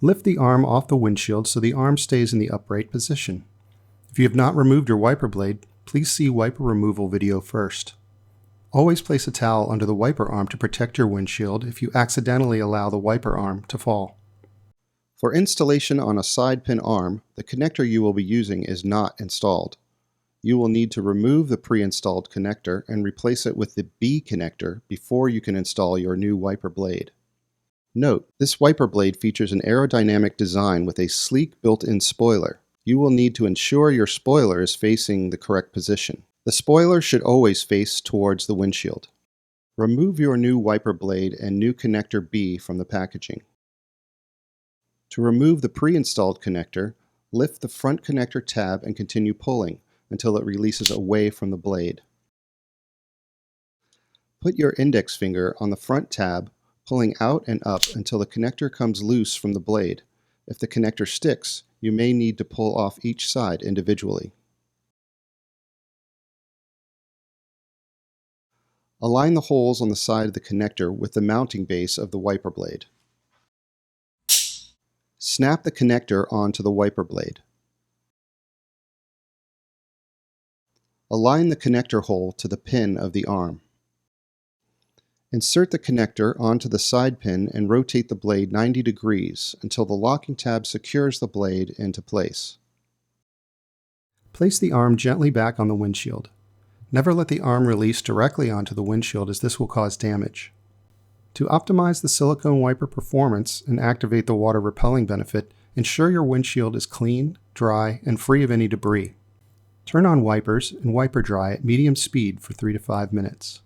Lift the arm off the windshield so the arm stays in the upright position. If you have not removed your wiper blade, please see wiper removal video first. Always place a towel under the wiper arm to protect your windshield if you accidentally allow the wiper arm to fall. For installation on a side pin arm, the connector you will be using is not installed. You will need to remove the pre-installed connector and replace it with the B connector before you can install your new wiper blade. Note, this wiper blade features an aerodynamic design with a sleek built-in spoiler. You will need to ensure your spoiler is facing the correct position. The spoiler should always face towards the windshield. Remove your new wiper blade and new connector B from the packaging. To remove the pre-installed connector, lift the front connector tab and continue pulling until it releases away from the blade. Put your index finger on the front tab, pulling out and up until the connector comes loose from the blade. If the connector sticks, you may need to pull off each side individually. Align the holes on the side of the connector with the mounting base of the wiper blade. Snap the connector onto the wiper blade. Align the connector hole to the pin of the arm. Insert the connector onto the side pin and rotate the blade 90 degrees until the locking tab secures the blade into place. Place the arm gently back on the windshield. Never let the arm release directly onto the windshield as this will cause damage. To optimize the silicone wiper performance and activate the water repelling benefit, ensure your windshield is clean, dry, and free of any debris. Turn on wipers and wiper dry at medium speed for 3 to 5 minutes.